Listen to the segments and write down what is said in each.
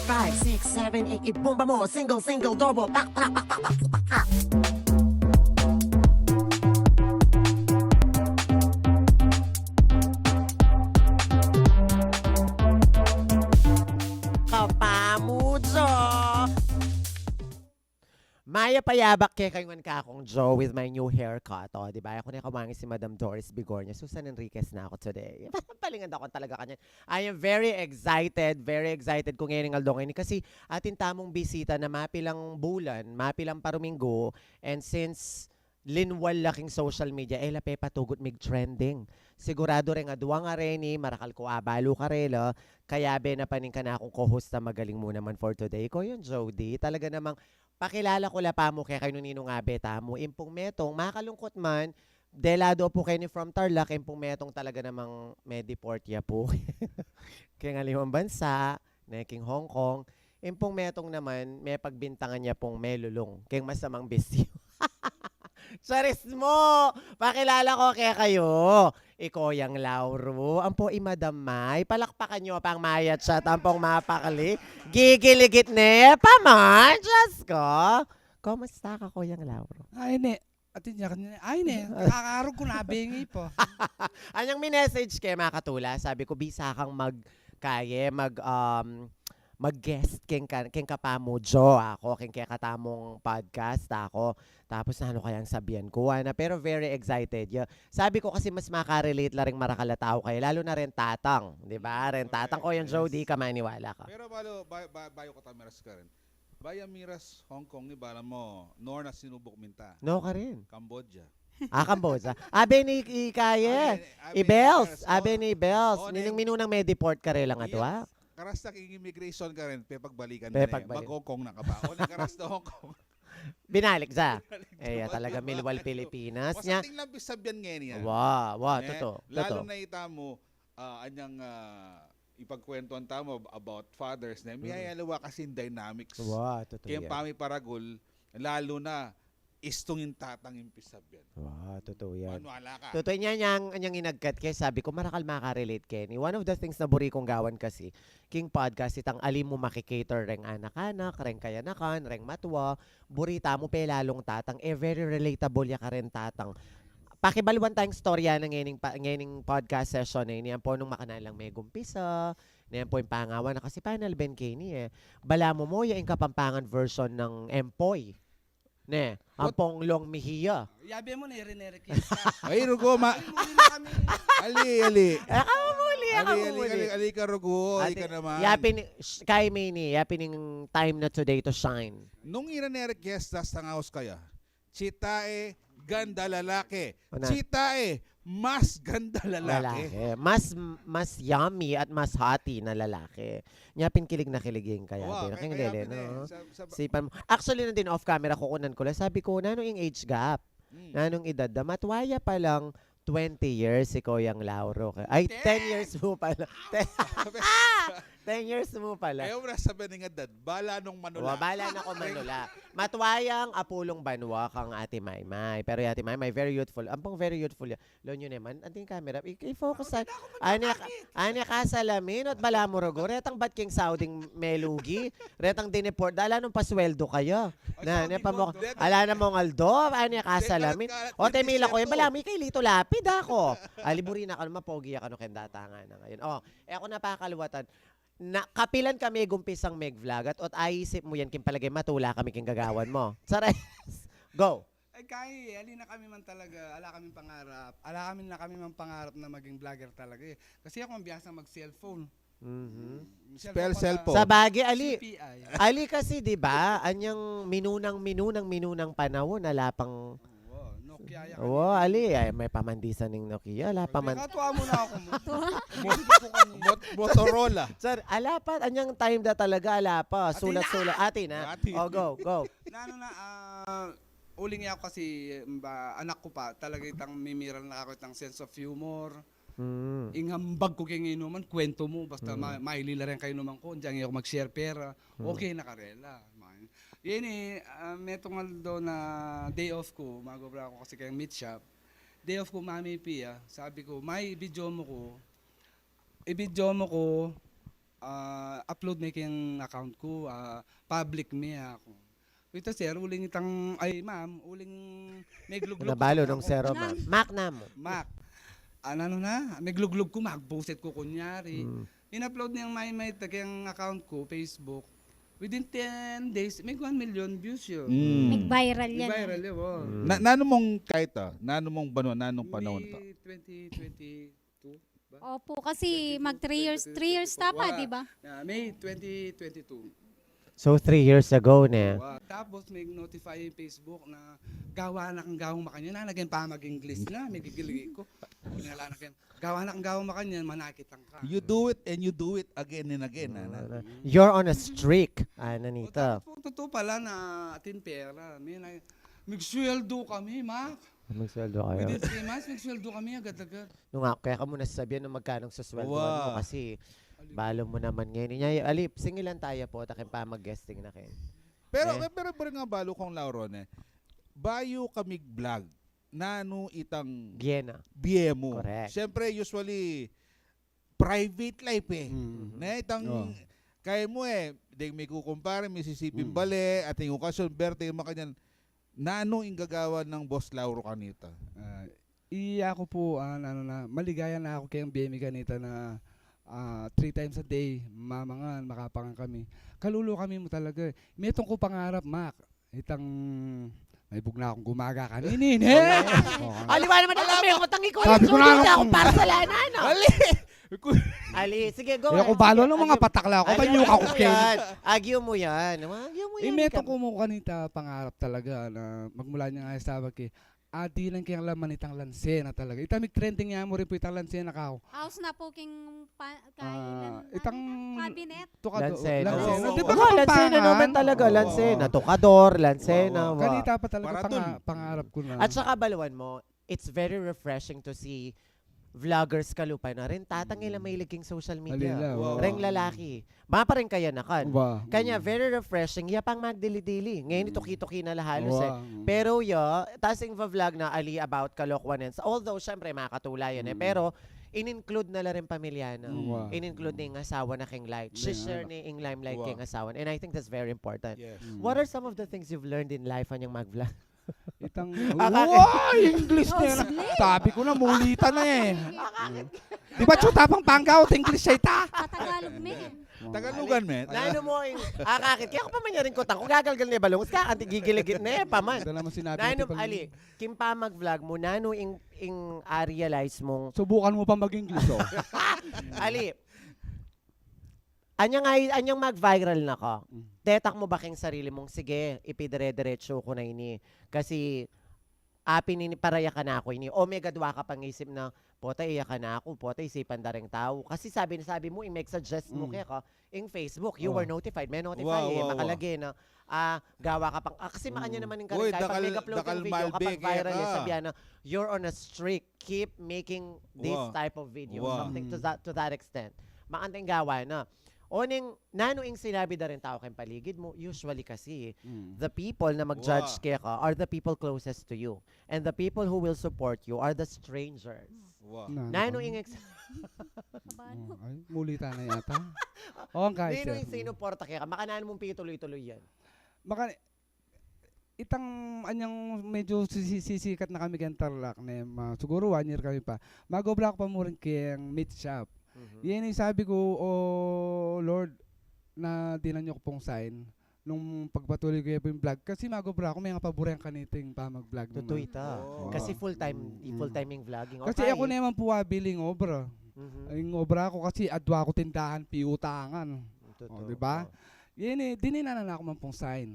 5, 6, 7, 8, ibomba mo. Single, single, double, pak, pak, pak, pak, pak, pak, pak. Kapamudzo! Maya payabak kay kayong kakong Joe with my new haircut. O, di ba? Ako na kamangi si Madam Doris Bigornia. Susan Enriquez na ako today. Palingad ako talaga kanya. I am very excited kung ngayon ng aldong ini. Kasi atin tamong bisita na mapilang bulan, mapilang paruminggo. And since linwal laking social media, lape patugot mig trending. Sigurado rin nga duwa nga rin ni marakal ko abalo ka rela. Kaya na paning ka na akong co-host na magaling mo naman for today. Ko yun, Jody. Talaga namang pakilala ko la pa mo kaya kayo nino nga beta mo. Impong metong, makalungkot man, delado po kayo ni from Tarlac, impong metong talaga namang mediport ya po. Kaya nga limang bansa, neking Hong Kong, impong metong naman, may pagbintangan niya pong melulong, kaya masamang bisyo. Charis mo! Pakilala ko kaya kayo. Iko yang Lauro. Ang po imadamay. Palakpakan nyo pang mayat siya. Tampong mapakali. Gigiligit ne. Paman. Diyos ko. Kumusta ka ko yang Lauro? Ay, ne. Atin niya kanina. Ay, ne. Kakakarog ko na. Bengi po. Anyang minessage kay mga katula. Sabi ko, bisa kang mag-guest king kapamo Jo ako, king kaya katamong podcast ako. Tapos ano kayang sabihan ko na pero very excited. Sabi ko kasi mas makarelate la ring marakalataw kayo, lalo na rin tatang, di ba? Ren tatang ko yung Jody ka maniwala ka. Pero bayo ko tamiras ka rin. Baya miras Hong Kong ni bala mo, nor na sinubok minta. No ka rin. Cambodia. Cambodia. Abe ni Ikaye. Ibels. Abe ni Ibels. Nining minunang mediport ka rin lang ato ha. Karasta king immigration ka rin, pepagbalikan Pepagbalik. mag-Hong Kong na ka ba? O karasta Hong Kong. Binalik sa. Talaga milwal Pilipinas niya. Masating lang bisabyan ngayon yan. Wow, totoo. Lalo na ita mo, anyang ipagkwentuhan tamo about fathers na may alawa kasi dynamics. Wow, totoo Kaya yan. pami paragol, lalo na istungin tatang impisabyan. Wow, totoo yan. Manuala ka. Totoo niya anyang inagkat kaya sabi ko marakal makarelate Kenny. One of the things na buri kong gawan kasi king podcast itang alim mo makikater reng anak-anak, reng kayanakan, reng matwa, burita mo pe lalong tatang very relatable ya ka rin tatang. Pakibaluan tayong storya ng ngayoning podcast session na ini po nung makanalang may gumpisa. Niyan po yung pangawan na kasi panel Ben Kenny Bala mo yung kapampangan version ng Empoy. Ne, ampong long mihiya. Yabe mo na, irinerek yun. Ay, Rugo, Muli na kami. ali. Ali ka, Rugo. Ali ka naman. Yapin, kay Mini, yapin yung time na today to shine. Nung iranerek-gestas sa house kaya, chitae, ganda lalaki. Una. Chitae, mas ganda lalaki. Mas yummy at mas hotty na lalaki. Yapin kilig na kiligin kaya. Wow, King kaya lele, no? sa- Sipan mo. Actually, nandun off camera kukunan ko lang. Sabi ko, nanong yung age gap? Nanong edad? Matwaya pa lang 20 years si Koyang Lauro. Ay, 10 years mo pala. 10 years mo pala. Ayaw mo na sabihin ng edad, bala nung manula. Bala na ko manula. Matwayang apulong banwa kang Ate Maymay. Pero yung Ate Maymay, very youthful. Ampong very youthful. Lo nyo naman, anting camera. I-focus sa... Anya ka salamin at bala mo rogo. Retang bat king Sauding melugi. Retang dineport. Dala nung pasweldo kayo. Ala na mong aldo. Anya ka salamin. O temila ko yung bala mo kay Lito Lapid ako. Aliburi na ka naman. Pogi ka no kendatangan na ngayon. Ako napakalwatan. Kapilan kami gumpisang meg-vlog at ayisip mo yan palagay matula kami king gagawan mo. Sares. Go. Ay, kaya, ali na kami man talaga, ala kami pangarap. Ala kami na kami man pangarap na maging vlogger talaga Kasi ako ang biyasa mag-cellphone. Spell cellphone. Sa bagay, Ali. CPI. Ali kasi, di ba, anyang minunang panahon na lapang... Nokia yan. Ali, may pamandisan ng Nokia. Katuwa mo na ako mo. Motorola. Sir, alapat, anyang time da talaga, alapa. Sulat-sulat. Atin, ha? Go. Uling niya ako kasi anak ko pa, talaga itang mimiral na ako itang sense of humor. Ingambag ko kay inuman, kwento mo, basta mailila rin kayo naman ko, diyan ako mag-share pera, okay na karela. Yan may tungal doon na day off ko, magobra ako kasi kayang meat shop. Day off ko, Mami Pia, sabi ko, may i-video mo ko, upload na yung account ko, public me ako. Ito sir, uling itang, ay ma'am, uling may gluglog. Nabalo nung zero, ma'am. Mac na mo. Mac. Ano na, may gluglog ko, mag-post ko kunyari. In-upload niyang may yung account ko, Facebook. Within 10 days, may 1 million views yun. Nag-viral yan. Viral yun, oh. Nano mong kahit nano mong nanong panahon to? May 2022 ba? Opo, kasi mag 3 years na pa, di ba? May 2022. So, 3 years ago na. Tapos may notify yung Facebook na gawa na kang gawang makanya na, naging pa mag-English na, may gigiligi ko. Pinala na kayo, gawa na kang gawang makanya, manakitang ka. You do it and you do it again and again. You're on a streak, Nanita. Totoo pala na atin pera. May sweldo kami, Mac. Magsweldo kayo. Within 3 months, may sweldo kami agad-agad. Nung nga, kaya ka muna sabihan ng magkano sa sweldo mo Wow. kasi balo mo naman ngayon. Inya, alip, singilan tayo po, takin pa mag-guesting na kayo. Pero nga balo kong Lauron bayo kami vlog nano itang Vienna. BMO. Correct. Siyempre usually private life Na itang kaya mo di may kukumpare, may sisipin bale, at yung okasyon, birthday, makanyan. Nano yung gagawa ng Boss Lauro kanita? Iya ko po, maligaya na ako kayang BMI ganita na 3 times a day, mamangan, makapangan kami. Kalulo kami mo talaga. May itong ko pangarap, Mac. Itang, may bugna akong gumaga kaninin, Aliwa naman na kami, ako tangi ko. Sabi ko na ako kung- para sa lanan. Ali, sige, go. Kaya ko balo ng mga patakla ko, banyuka ko kayo. Agyo mo yan. Agyo mo yan. Meto ko mo kanita pangarap talaga na magmula niya nga sa kay di lang kayang laman itang lansena talaga. Itamig trending niya mo rin po itang lansena ka. House na po king Itang cabinet. Lansena. Lansena. Oo. Di ba Oo, Lansena kapampangan? naman talaga. Oo. Lansena. Tokador, Lansena. Oo. Wow. Kanita pa talaga Paraton. pangarap ko na. At saka baluan mo, it's very refreshing to see vloggers kalupa na rin. Tatangila may liging social media. Alila, wow. Reng lalaki. Ba pa rin kaya nakan. Ba. Kanya, very refreshing. Yapang magdili-dili. Ngayon, ituki-tuki na halos eh. Wow. Pero tas yung vlog na Ali about Kalokwanen. Although, syempre, makakatula yun eh. Pero, in-include na rin pamilya na. Wow. In-include ni yung asawa na king light. Share ni yung limelight Wow. king asawa. And I think that's very important. Yes. What are some of the things you've learned in life on yung mag-vlog? Itang, Akakit- English na yan. Sabi ko na, mulita na eh. Di ba chutapang panggaw, English siya ita. Tagalog me. Tagalugan, men. Nano mo yung akakit. Kaya ko pa man yarin ko tang. Kung gagalgal ni balong, ka anti gigiligit na paman. Ito naman sinabi Nano, natin pala. Ali, kim pa mag-vlog mo, nano yung realize mong, Subukan mo pa mag-English, oh. Ali, anyang mag-viral na ka. Tetak mo ba king sarili mong, sige, ipidire-diretso ko na ini. Kasi, paraya ka na ako ini. O may gadwa ka pang isip na, pota iya ka na ako, pota isipan da ring tao. Kasi sabi mo, i-make suggest mo kaya ka, in Facebook, you were notified. May notify Wow. makalagay na, gawa ka pang, kasi makanya naman yung Uy, kahit pag may upload dakal ng video, malbig, kapag viral kaya yan, ka. sabihan na, you're on a streak, keep making this Wow. type of video. Wow. Something to that extent. Makanting gawa na. Oning, nanoing sinabi na rin tao kayong paligid mo, usually kasi, the people na mag-judge Wow. kaya ka are the people closest to you. And the people who will support you are the strangers. Wow. Nanoing Ay, mulita na yata. Oo, guys. Nanoing sinuporta kaya ka, makanaan mong pituloy-tuloy yan. Maka itang anyang medyo sisikat na kami kay Tarlac na siguro 1 year kami pa. Mag-block pa mo rin kay meat shop. Yan yung sabi ko, oh Lord, na dinan niyo ko pong sign nung pagpatuloy ko yung vlog. Kasi mag-block ako, may nga paboreng kaniting pa mag-vlog. Totoo ita. Oh. Kasi full-time yung vlogging. Kasi ako naman po biling obra. Mhm. Yung obra ko kasi adwa ko tindahan, piutangan. Totoo. di ba? Yan dininanan na ako man pong sign.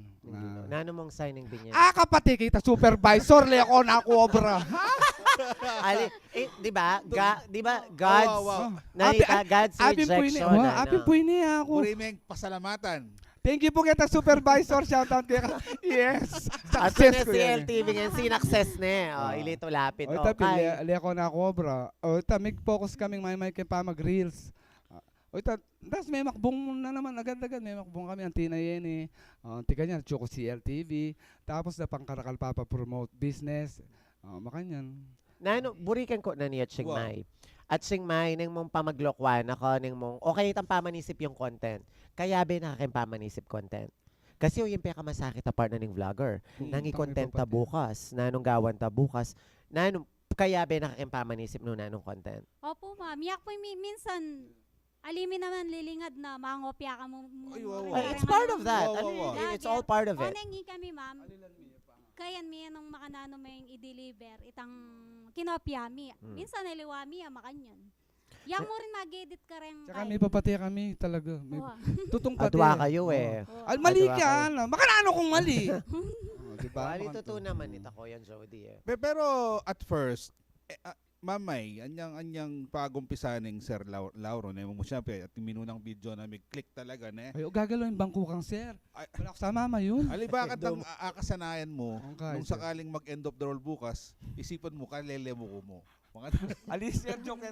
Nano mong signing din yan? Kapatid kita, supervisor, le ako na ako obra. Ali, di ba? God's, Wow. God's rejection. Apin po ini ako. Murimeng pasalamatan. Thank you po kita, supervisor. Shoutout kaya. Yes. At Success ko si yan. LTV ngayon, sinakses na ilito lapit. O, tapi, le ako na ako obra. O, may focus kaming may pa mag-reels. O, tapos may makbong na naman, agad-agad, may makbong kami, antina yan eh. Tika niya, Choco CLTV. Tapos na pangkarakal pa promote business. Makanyan. Nano, burikan ko na niya Chiang Mai. At sing may, ning mong pamaglokwan ako, ning mong, okay, itang pamanisip yung content. Kaya ba nakakin pamanisip content? Kasi yung pinakamasakit na part na ng vlogger. Nang i-content ta bukas, nanong gawan ta bukas, nanong, kaya ba nakakin pamanisip no nanong content? Opo, ma'am. Yak po minsan, alimin naman lilingad na mangopya ka mo. Ay, wow, wow. Ay, it's part of that. Wow, wow, Ano, it's all part of it. Onengi kami, ma'am. Kayan mi nung makanano may i-deliver itang kinopya mi. Minsan naliwami makanyan. Yang mo rin mag-edit ka rin. Tsaka may papati kami talaga. May Oo. tutong pati. Adwa kayo eh. Oo. Ay, mali Adwa ka. kayo. Ano? Makanano kung mali. Oh, diba? Bali, totoo naman ito ko yan, Jody eh. Pero at first, mamay, anyang pagumpisaning Sir Lauro, ne mo siyempre, at minunang video na may click talaga, ne? Ay, gagalawin bangko kang sir. Ay, Wala ko sa mama yun. Alibakad ang akasanayan mo, Okay, nung sir. sakaling mag-end of the roll bukas, isipan mo, kalele mo ko mo. Mga Alis, sir, joke.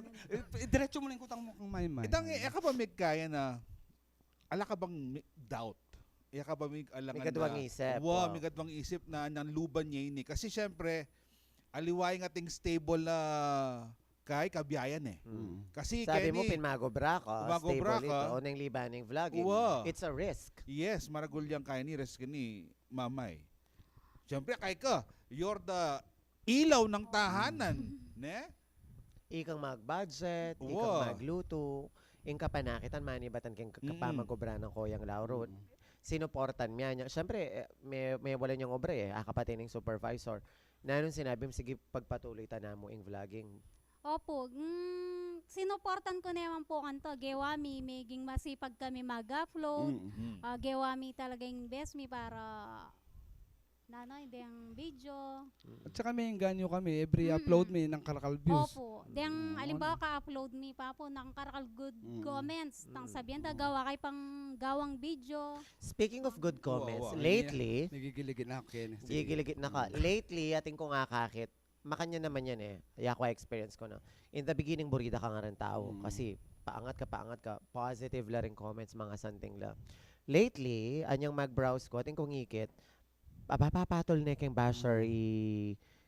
Diretso mo lang kutang mo kang may. Itang, ka ba may kaya na, ala ka bang doubt? Iya ka ba may alangan May kadwang isip, Wow, wow. may kadwang isip na nanluban niya ini. Kasi syempre, aliway nga ting stable na kay kabiyayan eh. Kasi Sabi mo, Kenny, pinmagobra ka, Pinmagobra stable ka. ito, o nang libaning vlogging. Wow. It's a risk. yes, maragul yang kaya ni risk ni mamay. Syempre, kay ka, you're the ilaw ng tahanan. Ne? Ikang mag-budget, Wow. ikang magluto, ing kapanakitan, manibatan kang kapamagobra ng Koyang Lauro. Sinuportan niya. Siyempre, may wala niyang obre eh, kapatid ng supervisor. Na nung sinabi mo, sige, pagpatuloy ta na mo ing vlogging. Opo. Sinuportan ko naman po kanto. Gewami, maging masipag kami mag-upload. Gewami talagang best mi para hindi ang video. At saka may ganyo kami. Every upload may ng karakal views. Opo. Deng alimbawa ka-upload mi pa po ng karakal good comments. Tang sabihan ta gawa kay pang gawang video. Speaking of good comments, Wow. lately, Nagigiligin na ako, Ken. gigiligit na ka. Lately, ating ko nga kakit, makanya naman yan eh. Kaya ko experience ko na. In the beginning, burida ka nga rin tao. Kasi paangat ka. Positive la rin comments, mga santing la. Lately, anyang mag-browse ko, ating kong ngikit, papapatol na kang basher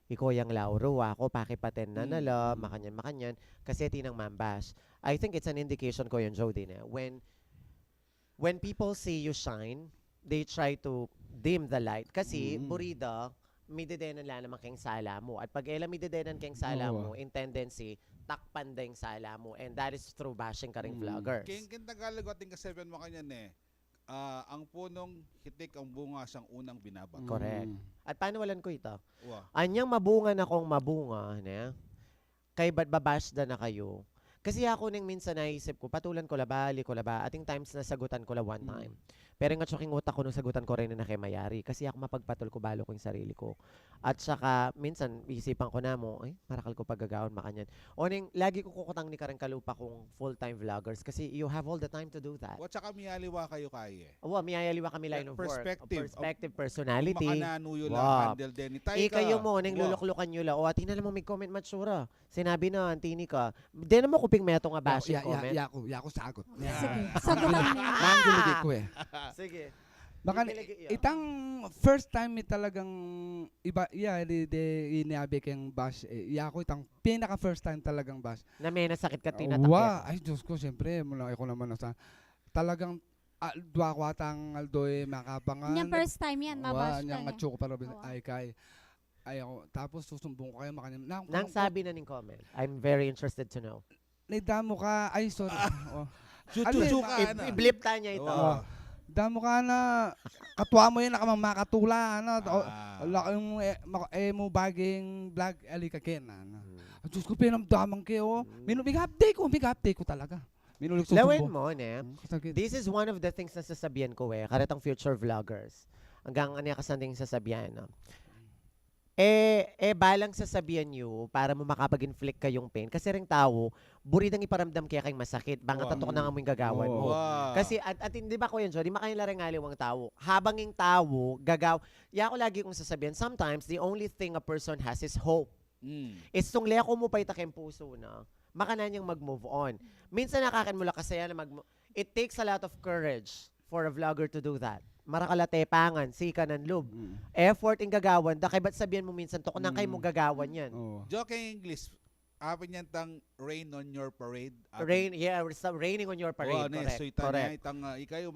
Koyang Lauro, ako pakipaten na nala, makanyan. Kasi tinang mambash. I think it's an indication ko yun, Jody, na when people see you shine, they try to dim the light. Kasi, burida, midedenan lang naman kayong sala mo. At pag elam midedenan kayong sala mo, in tendency, takpan din sala mo. And that is through bashing ka ring vloggers. King Tagalog ating ka-7 mo kanyan eh. Ang punong hitik ang bunga siyang unang binabato. Correct. At paano walan ko ito? Wow. Anyang mabunga na kong mabunga, ne? Kay ba't babash na kayo? Kasi ako nang minsan naisip ko, patulan ko la ba, ating times na sagutan ko la one time. Pero nga tsuking utak ko nung sagutan ko rin na kay Mayari. Kasi ako mapagpatol ko balo ko yung sarili ko. At saka, minsan, isipan ko na mo, ay, marakal ko pagagawan, makanyan. O ning, lagi ko kukutang ni Karang Kalupa kung full-time vloggers. Kasi you have all the time to do that. At saka miyaliwa kayo kaya. Oo, miyayaliwa kami line of work. Perspective. Personality. Makananuyo lang, Wow. handle din ni Taika. Kayo mo, nang luluklukan nyo la. O, tingnan mo may comment matsura. Sinabi na, antini ka. Di naman kuping meto nga bashing comment. Yako sagot. Sige. Sagutan mo. Nangiligay ko eh. Sige. Baka Gigiligay, itang first time mi talagang iba inabi kang bash. Yako itang pinaka first time talagang bash. Na may nasakit ka tinatakya. Ay Diyos ko, siyempre mula ako naman nasa talagang dua ko atang aldoy makapangan. Yung first time yan, mabash ka Yang niya. atsuko para Oo. ay ako tapos susumbong ko kayo makanya. Nang sabi na ning comment, I'm very interested to know. Naidamo ka. Ay sorry. Chuchu ka Alin, na. I-blip ta niya ito. Oo. Damo ka na katwa mo yun nakamang makatula ano. Ah. Yung mo baging vlog ali ka ken ano. Diyos ko pinamdamang kayo. Big-update ko talaga. Minulik sa Lawin mo, ne? Sakit. This is one of the things na sasabihan ko eh. Karatang future vloggers. Hanggang ano yung kasanding sasabihan. No? Balang sasabihan nyo para mo makapag-inflict kayong pain. Kasi ring tao, buridang iparamdam kaya kayong masakit. Banga Wow. tatok na nga mo yung gagawan mo. Wow. Kasi, at hindi ba ko yan, Jody, makanya lang aliw ang tao. Habang yung tao, ako lagi kong sasabihan, sometimes, the only thing a person has is hope. It's tong leko mo pa itakeng puso na, maka na niyang mag-move on. Minsan nakakan mo lang kasi yan, it takes a lot of courage for a vlogger to do that. Marakalatepangan, sika ng loob. Effort in gagawan, da kay ba't sabihan mo minsan, to nang kayo mo gagawan yan. Oh. Joke in English. apin yan tang rain on your parade. Raining on your parade. Correct. So ita Correct. niya, itang ikayo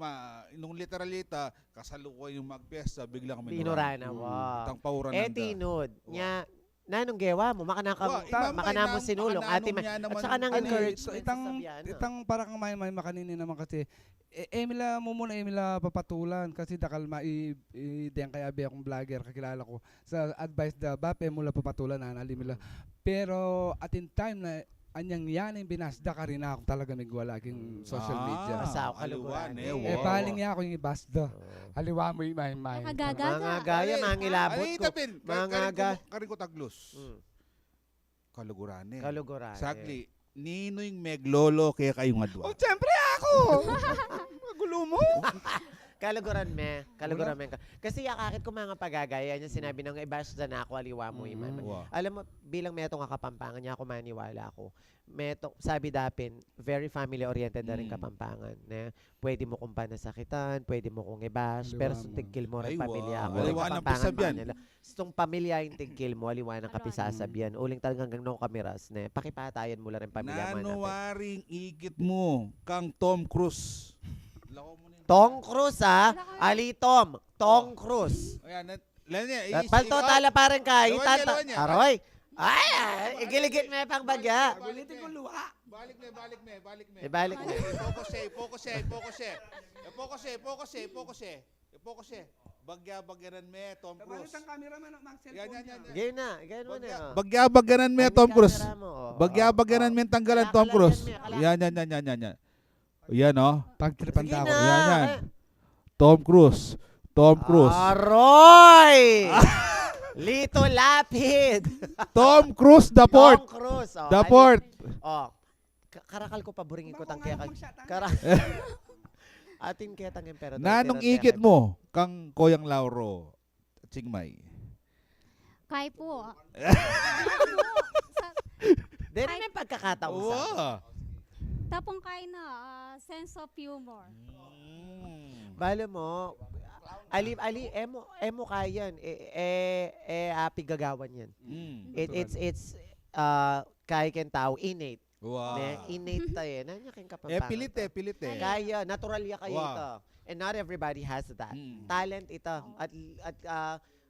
nung literalita, kasalukuyan yung magpesta, biglang Inurana, wow. Itang pauran Tinod. Nya, nanong gewa mo, makana mo sinulong. Ate May. At saka nang Ano, encouragement itang parang may makanini naman kasi Emila mo muna Emila papatulan kasi dakal den kaya be akong vlogger kakilala ko sa advice da bape mula papatulan na alimila pero at in time na anyang yan yung binasda ka rin ako talaga nagwalaging social media. Basta ako kaluguran. Paling niya ako yung ibasda. Aliwa mo yung may. Nakagagaga. Mga gaya, mga ngilabot ko. Mga karin ko taglos. Kalugurane. Kaluguran. Sagli. Nino yung meglolo kaya kayong adwa. Oh, siyempre ako! Magulo mo! Kaluguran me. Kasi yakakit ko mga pagagaya niya sinabi ng ibash na ako aliwa mo iman. Wow. Alam mo, bilang metong Kapampangan niya ako maniwala ako. Metong, sabi dapin, very family-oriented na rin Kapampangan. Na pwede mo kong panasakitan, pwede mo kong ibash, pero Aliwa sa mo. tigkil mo rin Ay, pamilya wow. ako. Aliwa ng Kapampangan pisabyan. pa nila. Itong pamilya yung tigkil mo, aliwa ng kapisasabyan. Uling talagang no kamiras. Ne, pakipatayan mo lang rin pamilya mo natin. Nanuwaring igit mo kang Tom Cruise. Lako mo na yun. Tong Cruz Ali Tom. Tong Cruz. Ayan, lan niya. Palto tala parang kayo. Lawan niya. Aroy. Ay, igiligit me pang bagya. Gulitin ko luha. Balik me. Ibalik mo. Focus. Bagya-bagyanan me, Tom Cruise. Balitan cameraman ang cellphone Yan. Gayun na. Bagya-bagyanan me, Tom Cruise. Bagya-bagyanan me tanggalan, Tom Cruise. Yan. Yan, oh. Pagtripanda ako. Yan. Tom Cruise. Aroy! Lito Lapid. Tom Cruise, the port. Tom Cruise. The port. Karakal ko paboringin ko tang kaya. Atin kaya tang emperador. Nanong igit mo kang Koyang Lauro at Singmay. Kay po. Dahil may pagkakataon sa. Wow. Tapong kay na sense of humor. Balo mo, emo kayan, api gagawan yan. It's kay ken tao, innate. Wow. Innate tayo, nanya keng Kapampangan. Pilit eh. Kaya, natural ya kayo Wow. ito. And not everybody has that. Talent ito. At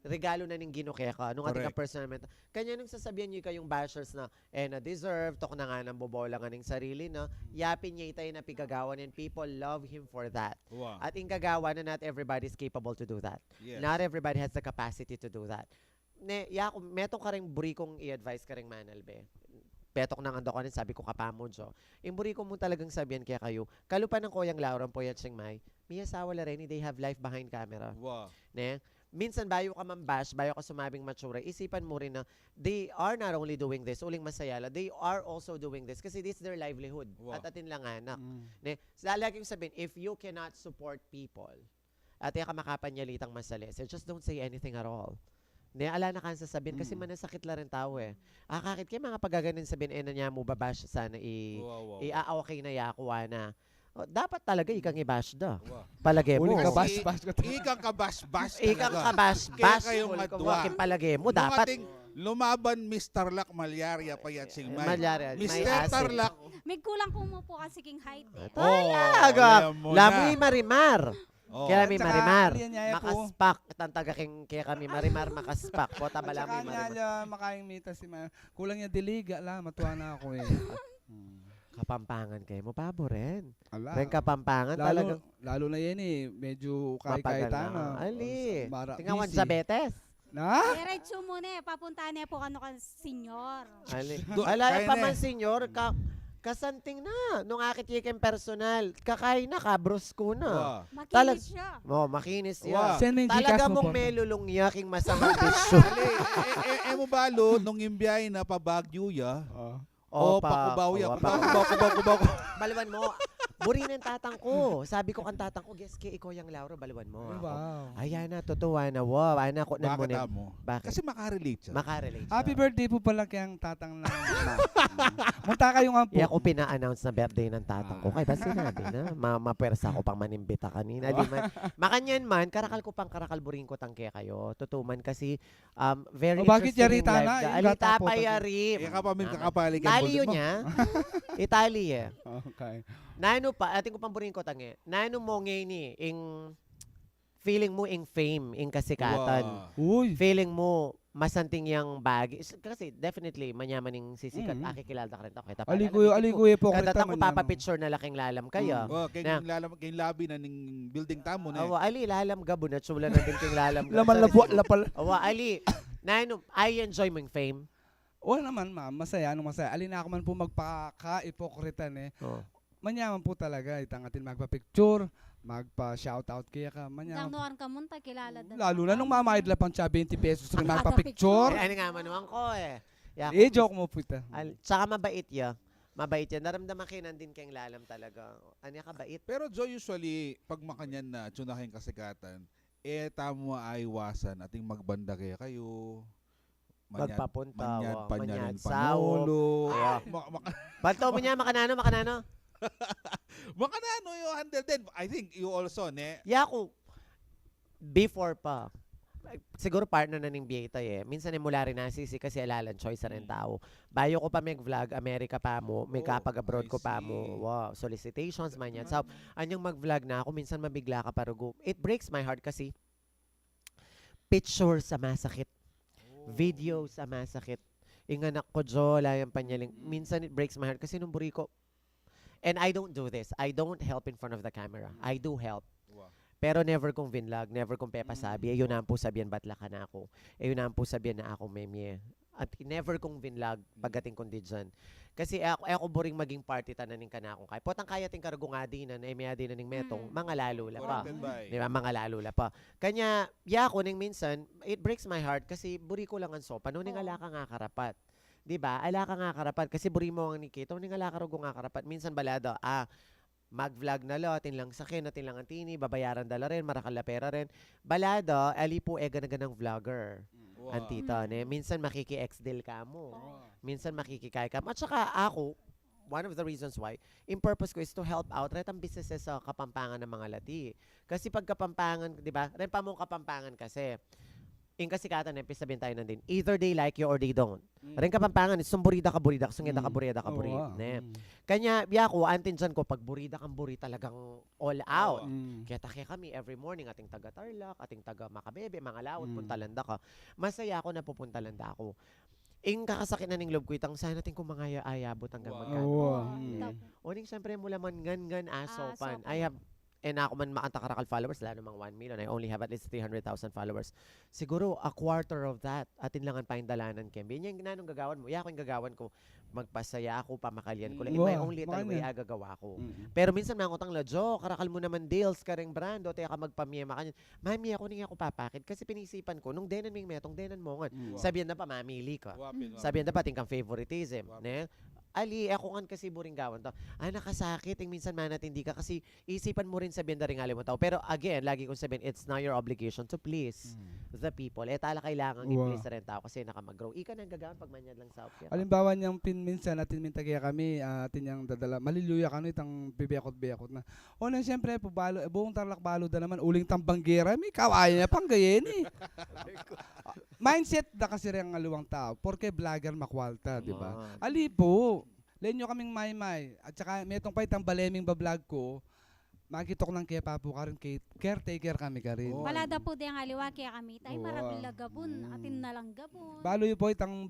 regalo na ning ginukya ka. Nung ating Correct. personalmente. Kanya nung sasabihan nyo kayong bashers na, na-deserve, tok na nga ng bobola nga ning sarili, no? Yapin niya itayo na pigagawan and people love him for that. Wow. At ingagawa na not everybody is capable to do that. Yes. Not everybody has the capacity to do that. Metong ka rin buri kong i-advise ka rin manalbe. Petok nang ando ko rin, sabi ko kapamo, Jo. Yung buri ko mo talagang sabihan kaya kayo, kalupan ng Koyang Laurang po yan Chiang Mai, may asawa la rin, they have life behind camera. Wow. Ne? Minsan bayo ka mambash, bayo ka sumabing mature, isipan mo rin na they are not only doing this, uling masayala, they are also doing this kasi this is their livelihood. Wow. At atin lang anak. Ne? Lagi kong sabihin, if you cannot support people, at ka makapanyalitang masalis, just don't say anything at all. Ne, ala na kansa sabihin kasi manasakit la rin tao eh. Kakit kayo mga pagaganin sabihin, na niya mo babash sana Wow. i-aawaki na yakuha na. Dapat talaga ikang i-bash da. Wow. Palagay mo. Uli ka bash ko. Ikang kabas-bas Ikang talaga. kabash-bash. Kaya kayong madwa. Palagay mo, Nung dapat. ating lumaban Mr. Tarlac, Malyaria pa yan Singmay. Malyaria, may Mr. acid. Tarlac. May kulang po mo po kasi king height. Talaga. alam mo Lamoy na. Marimar. Oh. Kaya mi At saka, Marimar. aliyan niya po. Makaspak. Tantaga kaya kami Marimar makaspak. Po tabala At mi saka Marimar. niya makaing mita si Maya. Kulang niya diliga la, matuwa na ako eh. Kapampangan kayo mo, pabo rin. Ala. Ren Kapampangan talaga. Lalo na yan eh, medyo Mapagal kay-kay na. na. Ali. Mara- Tingawan busy. sa Betes. Na? Diretso mo na eh, papunta na po kano ka senyor. Ali. Do- Ala kaya pa na man senyor, kasanting na. Nung akit yikin personal, kakain na, kabros ko na. Wow. Makinis siya. Makinis Wow. yan. Send mo yung Talaga Gcash mo mong po. may lulungya king masamang bisyo. Ali, mo balo, nung imbiyay na pa Baguio ya, Oh. o pakubaw ya, kubaw. Baliwan mo, Buri ng tatang ko. Sabi ko kan tatang ko, guess kay ikaw yung Lauro, baliwan mo. Ako, Wow. ayan na, totoo na, wow. Ana, ko na mo Bakit na. mo? Bakit? Kasi makarelate siya. Makarelate siya. Happy birthday po pala kayang tatang na. Munta kayo nga po. Iya ko pina-announce na birthday ng tatang ko. Kaya ba sinabi na? Mapwersa ko pang manimbita kanina. Di man. Makanyan man, karakal ko pang karakal buring ko tangke kayo. Totoo man kasi very O, bakit interesting yari tana? life. Yung Alita gata po, pa tagi- yari. Kaya ka pa min kakapalik Italiyo niya. Itali eh. Okay. Nano pa, ating ko pang buring ko tangi. Nano mo ngayon ni, ing feeling mo ing fame, ing kasikatan. Uy. Feeling mo masanting yang bagi. Kasi definitely, manyaman yung sisikat. Mm. Kilala ka rin to. Kita Aliguyo po. Kada ko papapicture na laking lalam kayo. Kay Na- kay labi na ning building tamo na. Awa, ali, lalam gabo na. Tsula na din king lalam gabo. Laman lapal. Awa, ali. Nano, I enjoy mong fame. O naman ma'am, masaya. Anong masaya? Alin ako man po magpaka-ipokritan eh. Oh. Manyaman po talaga. Itangatin magpa-picture, magpa-shoutout kaya ka. Nang Manyaman. noon ka munta, kilala din. Lalo na nung mamayad lang pang 20 pesos rin magpa-picture. Ano nga manuang ko eh. Yako. Joke mo po ito. Tsaka mabait ya. Mabait yan. Naramdaman kinan din kayong lalam talaga. Ano ka bait? Pero Joe, usually, pag makanyan na, tsunahin kasikatan, tamo ay iwasan ating magbanda kaya kayo. Magpapunta. Panyan, sawo. panolo. Yeah. Balto mo niya, makanano. Makanano yung handle din. I think you also, ne? Yako, before pa, siguro partner na ng Bieta eh. Minsan mula rin nasisi kasi alalan choice na rin tao. Bayo ko pa mag-vlog, Amerika pa mo, may kapag-abroad I ko pa see. mo. Wow, solicitations man yan. So, anyang mag-vlog na ako, minsan mabigla ka parugo. It breaks my heart kasi picture sa masakit. Video sa masakit. Inganak ko, Jo, layang panyaling. Minsan it breaks my heart kasi nung buri ko. And I don't do this. I don't help in front of the camera. I do help. Wow. Pero never kong vinlog, never kong pepasabi. Ayun na ang po sabihan, batla ka na ako. Ayun na ang po sabihan na ako, memye. At never kong vinlog pagdating kundi dyan. Kasi ako boring maging party tananing ka na akong kaya. Potang kaya ting karugong adinan, ay may adinan ng metong, mga lalo la pa. Corrected by. Di ba? Mga lalo la pa. Kanya, ko ning minsan, it breaks my heart kasi buri ko lang ang sopa. Nung ala ka nga karapat. Di ba? Ala ka nga karapat. Kasi buri mo ang nikito. Nung ala ka rugong nga karapat. Minsan balado, mag-vlog na lo, atin lang sakin, atin lang antini, babayaran dala rin, marakal la pera rin. Balado, ali po ganaganang vlogger. Wow. Antita, ne? Minsan makiki-ex-deal ka mo. Minsan makikikay ka mo. At saka ako, one of the reasons why, in purpose ko is to help out ret ang businesses sa Kapampangan ng mga lati. Kasi pag Kapampangan, di ba? Ren pa mong Kapampangan kasi, in kasikatan, sabihin tayo nandin, either they like you or they don't. Ren Kapampangan, sumburida ka, sungida ka, burida ka, burid. Ne? Kanya, ko, antin dyan ko, pag burida kang buri talagang all out. Kaya take kami every morning, ating taga Tarlac, ating taga Makabebe, mga lawot, puntalanda ka. Masaya ako na pupuntalanda ako. Ing kakasakit na ning loob ko itang sana ting kumangaya ayabot hanggang magkano. Uning siyempre mula man gan aso pan. I have ako man makanta karakal followers, lalo namang 1 million. I only have at least 300,000 followers. Siguro, a quarter of that, atin lang ang paindalanan, Kembe. Yan yung ginanong gagawan mo. Yung gagawan ko, magpasaya ako, pamakalian ko. In my own little way, agagawa ko. Pero minsan mga utang la, Jo, karakal mo naman deals, kareng brand, o tayo ka magpamiyema ka. Mami, ako nang ako papakit. Kasi pinisipan ko, nung denan ming metong, denan mo nga. Sabihan na pa, mamili ka. Sabihan na pa, tingkang favoritism. Ne? Ali, ako kan kasi buring gawan to. Nakasakit, yung minsan man natin hindi ka kasi isipan mo rin sabihin na rin alim mo tao. Pero again, lagi kong sabihin, it's not your obligation to please the people. Tala kailangan i-please na rin tao kasi nakamag-grow. Ika nang gagawan pag manyad lang sa opya. Alimbawa niyang minsan natin mintagya kami, atin niyang dadala, maliluya ka no, itang bibekot-bekot na. O na siyempre, buong Tarlac balo da naman, uling tambanggera, may kawaya niya pang gayen eh. Mindset da kasi rin ang aluwang tao, porque vlogger makwalta, di ba? Ali po, lenyo kaming may-may, at saka metong pa itang baleming bablog ko, makita ko ng kaya papo ka rin, caretaker kami ka rin. Balada po di ang aliwa kaya kami tayo marabila gabon, atin na lang gabon. Balo yun po itang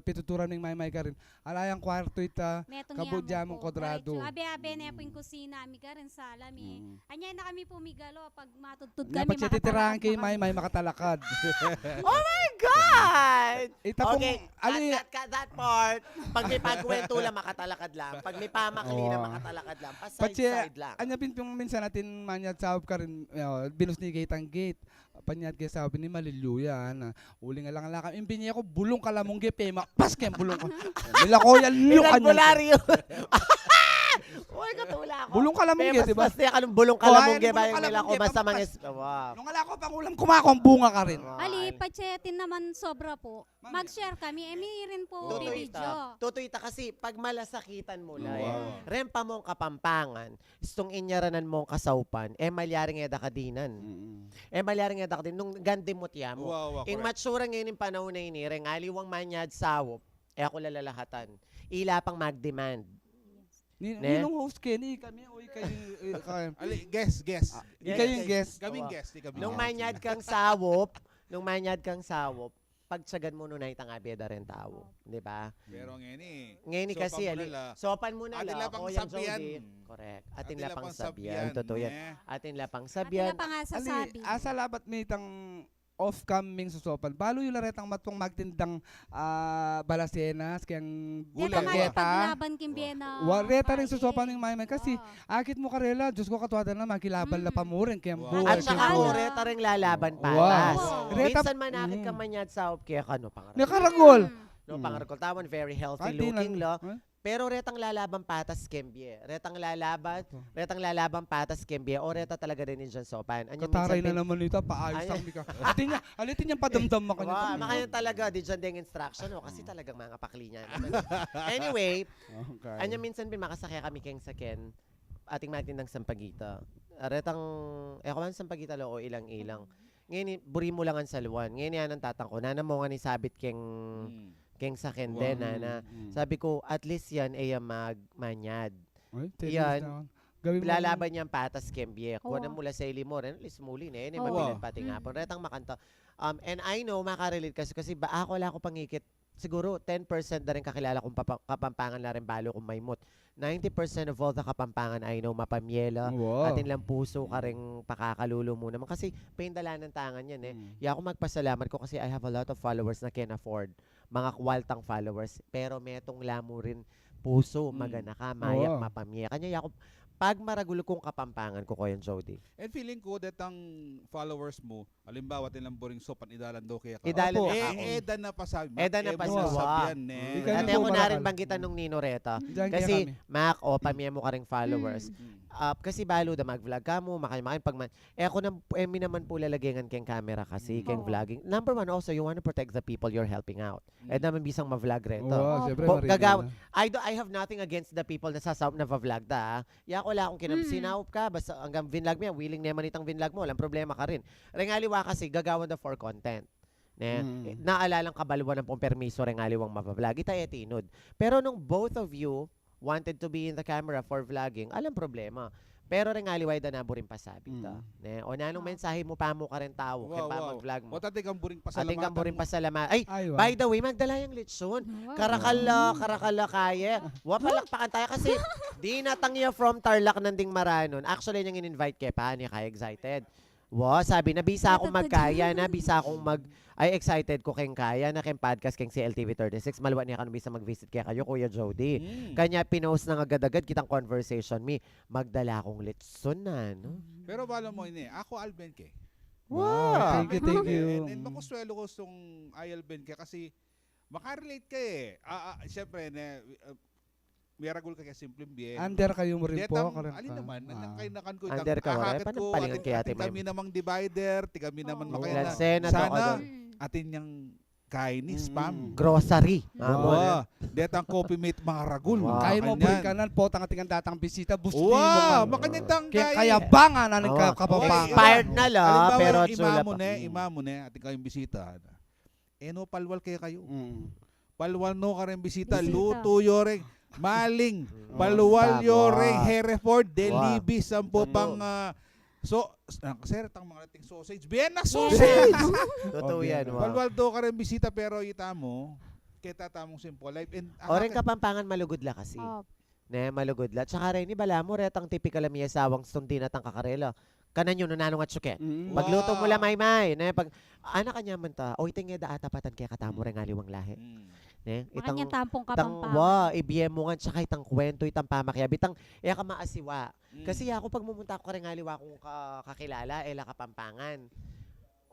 pituturan ng may ka rin. Alayang kwarto ita, Metong kabudya yamo mong kwadrado. Abe-abe na po yung kusina mi ka rin sa alam eh. Anya na kami pumigalo pag matutod kami. Dapat siya titirahan kay may makatalakad. Oh my God! Ita pong, Okay, cut that part. Pag may pagkwento lang, makatalakad lang. Pag may pamakli na, makatalakad lang. Paside-side lang. Anya pinpong minsan natin manyad sahab ka rin, binus ni gate ang gate. Panyad kay sabi ni Maliluya na uli nga lang lakam. Imbini ako bulong kalamong gepe, makpas kay bulong ko. Nila ko yan luk Albularyo. Uy, katula ako. Bulong ka lamang, di ba? Basta ka ng bulong Oh, kalamong ayan, bayan bulong nila ko kalamong, masamang pampakas. Wow. Nung ala ko pang ulam, kumakong bunga ka rin. Ali, pachetin naman sobra po. Ma'am, Mag-share kami. May rin po Oo. video. Tutoy ta kasi pag malasakitan mo na Wow. rempa mong kapampangan, istong inyaranan mong kasaupan, malyaring eda kadinan. Malyaring eda kadin, nung gandimot ya mo. Wow, Ing matsura ngayon yung panahon na ini, aliwang manyad sawop, ako lalalahatan. Ila pang mag-demand. Ne? Ninong host Kenny, kami, uy, kayo. Ali, guess. Ikaw yung guest. Kaming guest, di kami Nung guest. manyad kang sawop, pagtsagan mo nunay tang abeda rin tao. Di ba? Pero ngayon Ngayon sopan kasi, mo nala. sopan mo na Atin lang. lapang O, yan, sabyan. Jody. Correct. Atin Atin lapang lapang sabyan. Totoo yan. Atin lapang sabyan. At pa nga sasabi. Asa labat may itang off-coming susopan. Balo yung laretang matong magtindang balasenas, kayang Deta Gulang man gulageta. paglaban kimbena. Wareta rin susopan ng mayaman. Kasi akit mo karela, Diyos ko katuwada na, makilaban na pamurin. Kaya Wow. buhay. At saka Wow. oreta rin lalaban Wow. patas. Wow. Minsan manakit ka manyad sawop kaya kano pangarap. Nakaragol. No, pangarap tawan very healthy Pati looking lang. lo. Pero retang lalaban patas kembye. Retang lalaban patas kembye. O reta talaga rin ni John Sopan. Anya Kataray na minsan naman nito, paayos Ay. ang mika. Alitin niyang padamdam mo Wow, kanya. makayan talaga di John ding instruction no kasi talagang mga pakli niya. Anyway, anya minsan bin makasakya kami keng saken ating matindang sampagita. Retang kawan sampagita lo o ilang-ilang. Ngayon buri mo lang ang saluan. Ngayon yan ang tatang ko. Nana mo nga ni sabit keng saken Wow. din nana. Sabi ko at least yan ay magmanyad. Yan. Gawin mo. Lalaban niyang patas kembye. Kuha na Oo. mula sa ilimor. Lis muli na yun. Oo. Mapilan pati nga po. Retang makanta. And I know, makarelate kasi ba ako wala ko pangikit. Siguro 10% na rin kakilala kong kapampangan na rin balo kong maymot. 90% of all the kapampangan I know mapamyela. Wow. Atin lang puso ka rin pakakalulo mo naman. Kasi paindala ng tangan yan eh. Ako magpasalamat ko kasi I have a lot of followers na can afford. Mga kwaltang followers. Pero metong lamo rin puso, magana ka, mayak, Oo. mapamye. Kanya ako, pag maragulo kong kapampangan ko yung Jody. And feeling ko that ang followers mo, halimbawa tilang boring sopan, idalan do kaya ka. Idalan Opo. na ako. Edan na pasabi. Edan na pasabi. Sabyan, Ikaw Ate yung ako na rin bumarakal. banggitan nung Nino Reta. Diyan kaya Kasi, kami. Mac, pamye mo ka rin followers. Mm. Kasi balo da mag-vlog ka mo, makain pag man. Ako mi naman po lalagyan keng camera kasi, keng Oo. vlogging. Number one also, you want to protect the people you're helping out. naman bisang ma-vlog reto. Wow, siyempre, Po, Marina gagaw- na. I have nothing against the people na sasawap na vlog da. Yak wala akong sinawap ka, basta hanggang vinlog mo yan, willing naman itang vinlog mo, walang problema ka rin. Rengaliwa kasi, gagawan da for content. Naalalang kabalwa ng pong permiso rengaliwang mapavlog. Ita etinod. Pero nung both of you wanted to be in the camera for vlogging, alam problema. Pero rengaliway da nabo rin pasabi ta. O nanong mensahe mo pa mo ka rin tao, kaya pa mag-vlog mo. O tate kang buring Ating pasalamatan kang rin mo. pasalamat. Ay, Ay, wow. by the way, magdala yung litson. Karakala kaya. Wapalakpakan tayo kasi di natangya from Tarlac nanding Maranon. Actually, yung in-invite kay pa, niya kaya excited. Wow, sabi na bisa akong magkaya na, bisa akong ay excited ko keng kaya na keng podcast keng CLTV36. Malwa niya ka bisa mag-visit kaya kayo, Kuya Jody. Kanya pinost na agad-agad kitang conversation me. Magdala akong litson na, no? Pero bala mo ini, ako Albenke. Wow. Thank you. And makuswelo ko sung Albenke kasi makarelate ka eh. Siyempre, may ragul ka kaya simpleng bien. Under kayo mo rin po. Detang, karan alin ka. naman, Ah. kay nakan ko. Under ka, wala. Ahakit Paano ko, palingan kay Ate ating kami Mem? namang divider, ti kami naman Oo. makaya na. Lansena to ako Sana, doon. atin yung kain spam. Grocery. Wow. Detang coffee mate mga ragul. Wow. Kaya mo Kanyan. bring kanan po, tangatingan datang bisita, busti mo Wow, ka. makanyang Kaya ba nga na Oo. nagkakapapang. Inspired na la, Halimbawa, pero yung tsula imamo pa. na, imamo na, ating kayong bisita. No, palwal kaya kayo. Palwal no ka rin bisita, Bisita. luto yoreng, maling, palwal Tama. yoreng, Hereford, Delibis, Wow. sampo Totoo. pang, kasi tang mga ating sausage, Vienna sausage! Totoo yan. Wow. Palwal do ka rin bisita, pero ita mo, kita tamong simple life. And, O rin kapampangan malugod la kasi. Oh, Ne, malugod la. Tsaka rin, bala mo, retang typical ang sawang stundi na tang kakarela. Kanan yun, nanong at suket. Wow. Pagluto mo la may. Ne, pag, anak kanya man ta, o iting da atapatan kaya katamo rin aliwang lahi. Ne, makanya tampong itang, kapampangan. ibiyem mo nga, tsaka itang kwento, itang pamakyab, itang, ka maasiwa. Kasi ako pag mumunta ako rin aliwa kung kakilala, la kapampangan.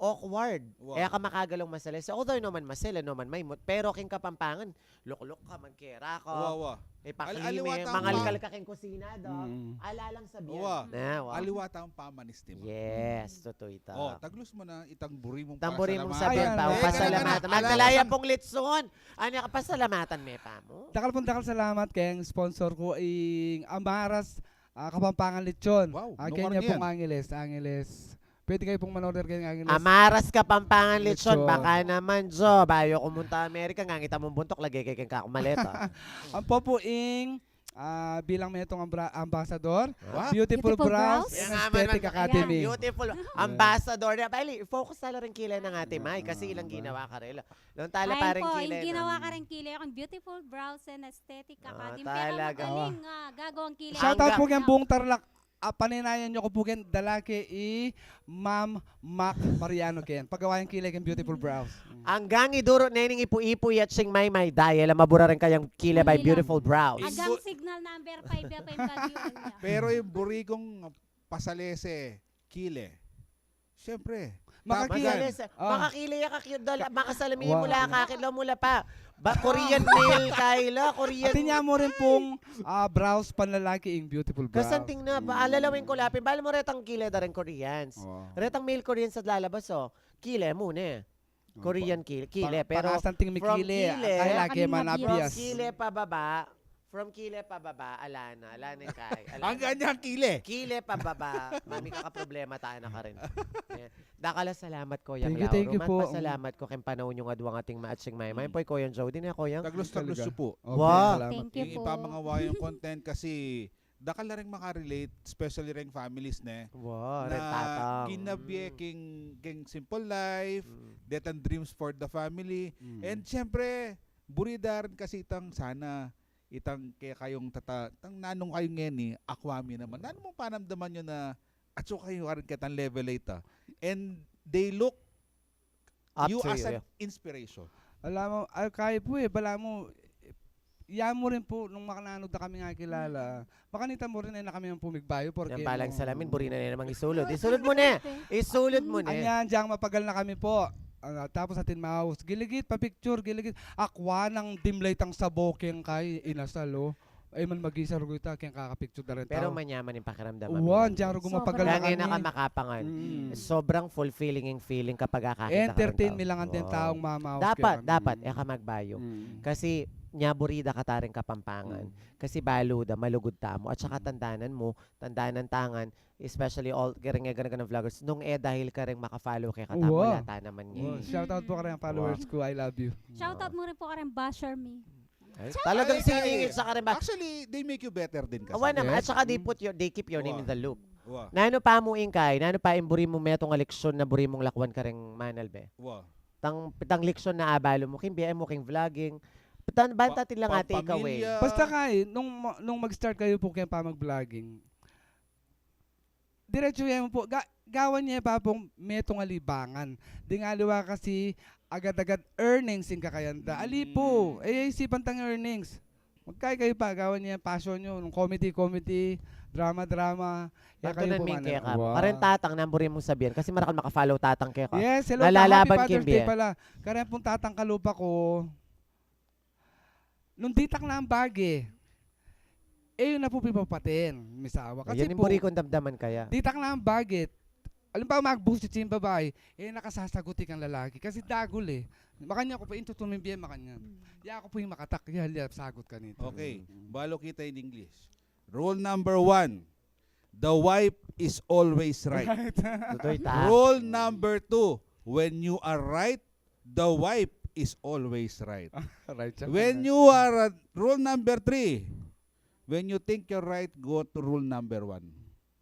awkward. Wow. Kaya ka makagalong masala. So, although naman masala, naman may mood, pero king kapampangan, luk-luk ka, magkera ka, Wawa. ipaklime, Aliwata ang mangalkal ka king kusina, dog. Mm. Alalang sabihan. Wawa. Na, Aliwata ang pamanis, di ba? Yes, totoo ito. Oh, taglos mo na itang buri mong Tamburi mong pasalamatan. sabihan pa, Ayan, pasalamatan. alala- Magdalaya pong litson. Ano ka pasalamatan, me pa mo? Dakal salamat kay ang sponsor ko ing Amaras Kapampangan Lechon. Wow, Kanya lugar pong niyan. Angeles. Pwede kayo pong manorder kayo ng Angeles. Amaras ka pampangan litson. Litson. Baka naman, Jo. Bayo kumunta Amerika, ngangita mong buntok, lagay kay kang kakumaleta. Ang po po ing bilang metong ambassador, Wow. Beautiful Beautiful Brows Brows. and Yan nga, Aesthetic man, Academy. Beautiful. Ambassador. Bali, focus tala rin kilay ng ate Mai kasi ilang ginawa ka rin. Doon tala Ayun parang po, kilay. yung ginawa ka rin kilay akong Beautiful Brows and Aesthetic Academy. Pero talaga. magaling gagawang kilay. Shoutout po Hanggang- kang buong Tarlac. Paninayan nyo ko po ken dalaki Ma'am Mac Mariano ken. Pagawa yung kilay kang Beautiful Brows. Hanggang iduro nening ipu-ipu at sing may dahil mabura rin kayang kilay by Hindi lang. Beautiful Brows. Hanggang signal number 5 pa yung value niya. Pero yung buri kong pasalese, kile. Siyempre. Makakilay Ah. makakilay ka cute dala makasalamin Wow. mula kakilo mula pa. Ba Korean male kayla, Korean. At niya mo rin pong brows panlalaki ing Beautiful Brows. Kasanting na ba alalawin ko lapin bala mo retang kilay da rin Koreans. Oh. Retang male Koreans at lalabas oh. Kile muna. Korean kile pero Pakasanting may from kile, kile, kay laki Kanina manabias. from kile pababa, alana kay. Ang ganyang kile. Kile pababa, mami problema tayo na ka rin. Dakala salamat ko yang Thank you po. Pasalamat ko kay panahon yung adwang ating maatsing may. May poy ko yung Jody na ko yung. Taglos-taglos Talaga. po. Okay, Wow. salamat. Thank you Yung po. ipamangawa yung content kasi dakal na rin makarelate, especially rin families ne. Wow, Na retatang. kinabye king simple life, death and dreams for the family. Mm. And syempre, burida rin kasi itang sana itang kaya kayong tang nanong kayong ngeni, akwami naman. Nanong mong panamdaman nyo na at so kayo rin kitang level 8 And they look Up you to as you. an inspiration. Alam mo, kaya po bala mo, yan mo rin po, nung makananod na kami nga kilala, makanita mo rin na kami ang pumigbayo. Porque Yan balang salamin, buri na namang isulod. Isulod mo na. Isulod mo na. Anyan, diyang mapagal na kami po. Tapos atin mouse, giligit, pa-picture, giligit. Akwa ng dimlaytang sabokeng kay inasalo. Ay man mag-isar ko ita, kaya kakapicture na rin tao. Pero manyaman yung pakiramdam. Uwan, diyang ro gumapagal na Kaya kami. na ka makapangan. Mm. Sobrang fulfilling yung feeling kapag kakakita Entertain ka rin mi lang ang din taong mamaos. Dapat, ka magbayo. Kasi nyaburida ka taring kapampangan. Kasi baluda, malugod tamo. At saka tandanan mo, tandanan tangan, especially all garing ng vloggers, nung dahil ka rin makafollow kay katamo, Wow. lata naman niya. Shoutout po ka rin ang followers ko, I love you. Shoutout mo rin po ka rin Basher Me. Ay, talagang siningit sa karin ba? Actually, they make you better din kasi. Awan naman. At Yes. saka they keep your name in the loop. Wow. Nano pa mo ingkay, nano pa imburi mo metong leksyon na buri mong lakwan ka rin manal be. Wow. Tang leksyon na abalo mo, king BM mo, king vlogging. Banta tin lang ate ikaw eh. Pamilya. Basta kay, nung mag-start kayo po kaya pa mag-vlogging, diretso yan po, gawan niya pa pong metong alibangan. Di nga liwa kasi agad-agad earnings yung kakayanda. Ali po, isipan tang earnings. Magkaya kayo pa, gawan niya passion nyo, nung comedy, drama. Ya Tunan min man- kaya ka. Wow. Karen tatang namburin mong sabihin kasi marakal makafollow tatang kaya ka. Yes, hello. Nalalaban, Happy Father's Kimby, Day pala. Kaya pong tatang kalupa ko, nung ditak na ang bagi, yun na po pipapatin, misawa. Kasi Yan yung po, buri kong damdaman kaya. ditak na ang bagit. Alam ba, mag-boost yung babae, nakasasaguti kang lalaki. Kasi dagol eh. Makanya ko pa, intutunin biya makanya. Ya ako po yung makatak, sagot ka nito. Okay, balo kita in English. Rule number 1, the wife is always right. Tutoy ta. Rule number 2, when you are right, the wife is always right. Right, siya. When you are, rule number 3, when you think you're right, go to rule number 1.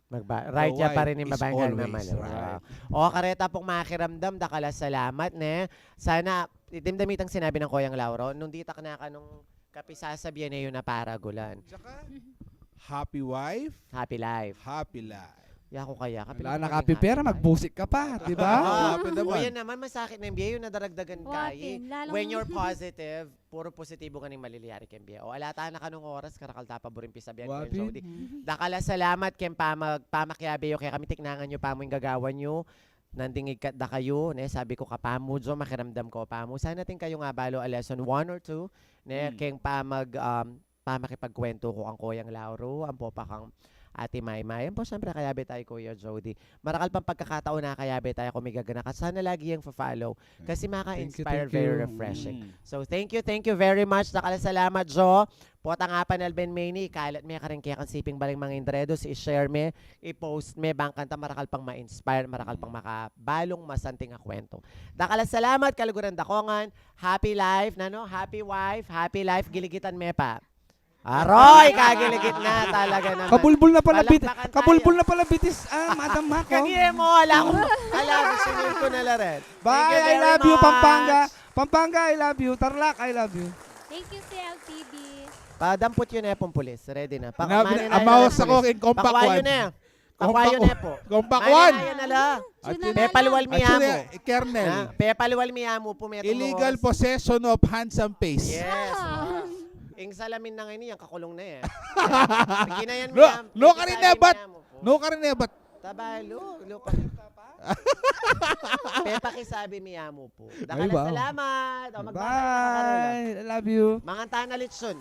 Right The ya pa wife rin yung is babaeng always naman. right. O kareta pong makiramdam, dakala salamat ne. Sana, itimdamit ang sinabi ng Koyang Lauro, nung ditak na ka nung kapisasabihan na yun na paragulan. Tsaka, happy wife, Happy life. happy life. Yako kaya. Wala na kapi pera, magbusik ka pa, di ba? Happy O naman. yan naman, masakit na yung biya yung nadaragdagan kay. Watin, lalong- When you're positive, puro positibo ka ning maliliyari kay biya. O alata na ka nung oras, karakalta pa burin pisabihan ko yung Jody. Wapin. Dakala salamat ken pamakyabe yo kay kami tiknangan nyo pa mo yung gagawan nyo. nandingig kat da kayo, ne, sabi ko kapamo, Jo, makiramdam ko pamo. Sana natin kayo nga balo a lesson 1 or 2, ne, keng pa makipagkwento ko ang Koyang Lauro, ang popa kang Ate Maymay. Yan po, syempre, kayabe tayo, Kuya Jody. Marakal pang pagkakataon na kayabe tayo kumigagana. Sana lagi yung follow kasi maka-inspire, Thank you. very refreshing. So, thank you very much. Nakala salamat, Jo. Pota nga pa Alben Maini, kalat me ka rin kaya kan siping baling mga indredos, i-share me, i-post me, bang kanta marakal pang ma-inspire, marakal pang makabalong masanting a kwento. Dakala salamat, kaluguran dakongan, happy life, nano, happy wife, happy life, giligitan me pa. Aroy, kagiligit na talaga naman. Kabulbul na pala Palakpakan tayo. kabulbul na pala bitis Madam Mako. Kagiye mo, alam ko, sinil ko na rin. Bye, I love you Pampanga. Pampanga, I love you. Tarlac, I love you. Thank you, CLTV. Padampot yun po pulis. Ready na. Amawas ako in compact Pakwayo 1. na. Pakwayo na po. Compact Maya 1. na la. Juna Pepaliwal na lang. miyamo. Kernel. Pepaliwal miyamo po. Illegal possession of handsome face. Yes. Ah. Ing salamin na ngayon yan, kakulong na yan. Ginayan No, no ka rin nebat. No. No ka rin nebat. Tabalo. Lupa. Pepa kisabi miyamo po. Dakala Ay, wow. salamat. O, magbabay na ka rin, Bye. I love you. Mga tanalitson.